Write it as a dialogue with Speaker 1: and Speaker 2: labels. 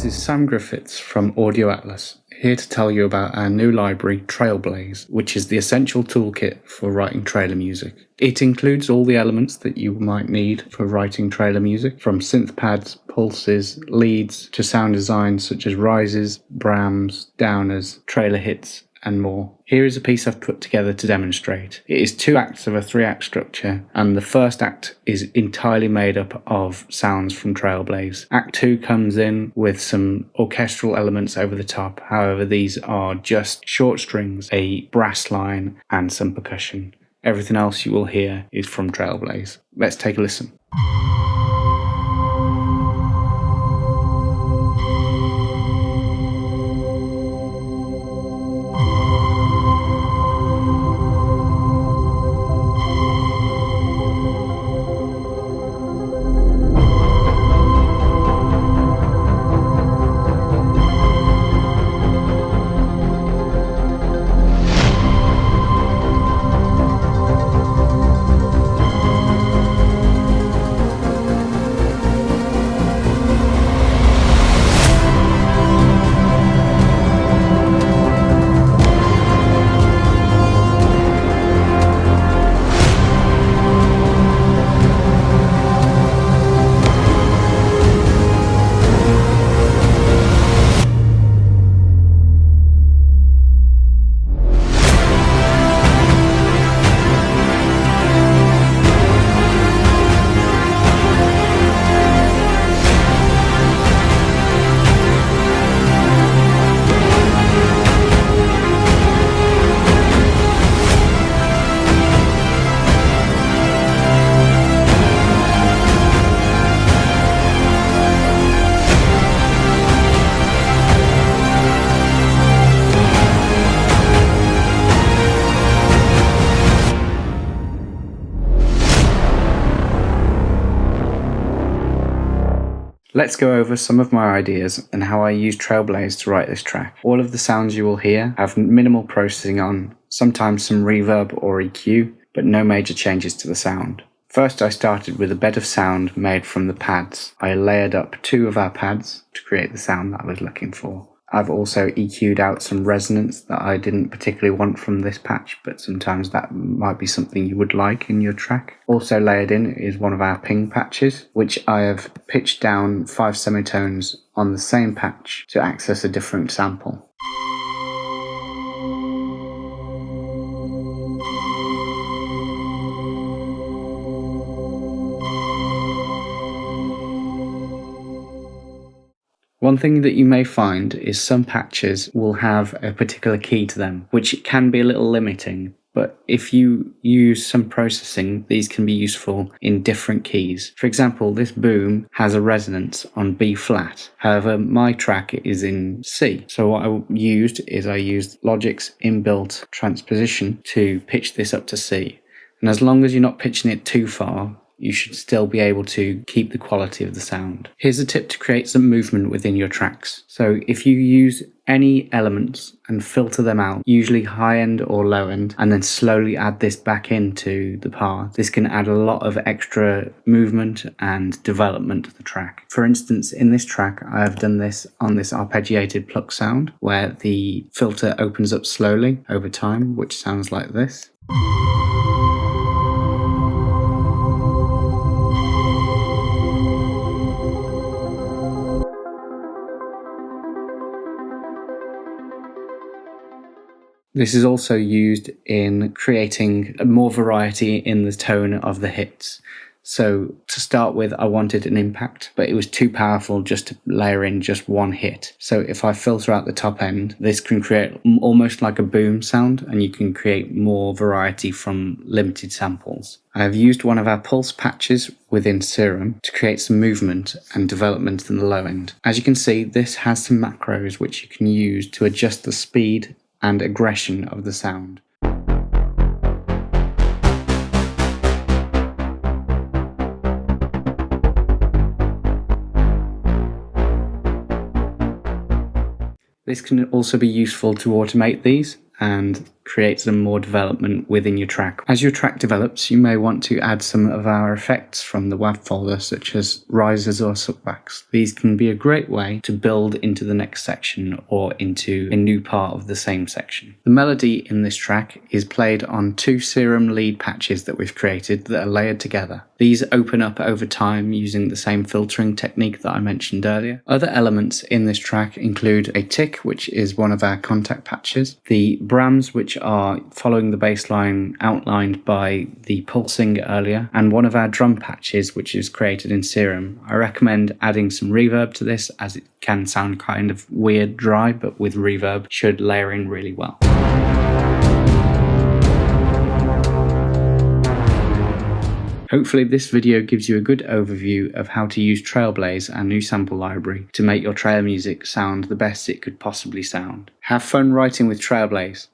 Speaker 1: This is Sam Griffiths from Audio Atlas, here to tell you about our new library, Trailblaze, which is the essential toolkit for writing trailer music. It includes all the elements that you might need for writing trailer music, from synth pads, pulses, leads, to sound design such as rises, brams, downers, trailer hits, and more. Here is a piece I've put together to demonstrate. It is 2 acts of a 3-act structure, and the first act is entirely made up of sounds from Trailblaze. Act 2 comes in with some orchestral elements over the top, however these are just short strings, a brass line, and some percussion. Everything else you will hear is from Trailblaze. Let's take a listen. Let's go over some of my ideas and how I use Trailblaze to write this track. All of the sounds you will hear have minimal processing on, sometimes some reverb or EQ, but no major changes to the sound. First, I started with a bed of sound made from the pads. I layered up 2 of our pads to create the sound that I was looking for. I've also EQ'd out some resonance that I didn't particularly want from this patch, but sometimes that might be something you would like in your track. Also layered in is one of our ping patches, which I have pitched down 5 semitones on the same patch to access a different sample. One thing that you may find is some patches will have a particular key to them, which can be a little limiting, but if you use some processing, these can be useful in different keys. For example, this boom has a resonance on B flat, however my track is in C. So what I used Logic's inbuilt transposition to pitch this up to C. And as long as you're not pitching it too far, you should still be able to keep the quality of the sound. Here's a tip to create some movement within your tracks. So if you use any elements and filter them out, usually high end or low end, and then slowly add this back into the part, this can add a lot of extra movement and development to the track. For instance, in this track, I have done this on this arpeggiated pluck sound, where the filter opens up slowly over time, which sounds like this. This is also used in creating more variety in the tone of the hits. So to start with, I wanted an impact, but it was too powerful just to layer in just one hit. So if I filter out the top end, this can create almost like a boom sound, and you can create more variety from limited samples. I have used one of our pulse patches within Serum to create some movement and development in the low end. As you can see, this has some macros which you can use to adjust the speed and aggression of the sound. This can also be useful to automate these, and create some more development within your track. As your track develops, you may want to add some of our effects from the WAV folder, such as risers or suckbacks. These can be a great way to build into the next section or into a new part of the same section. The melody in this track is played on 2 Serum lead patches that we've created that are layered together. These open up over time using the same filtering technique that I mentioned earlier. Other elements in this track include a tick, which is one of our contact patches, the brams, which are following the bass line outlined by the pulsing earlier, and one of our drum patches, which is created in Serum. I recommend adding some reverb to this, as it can sound kind of weird dry, but with reverb should layer in really well. Hopefully this video gives you a good overview of how to use Trailblaze, our new sample library, to make your trail music sound the best it could possibly sound. Have fun writing with Trailblaze.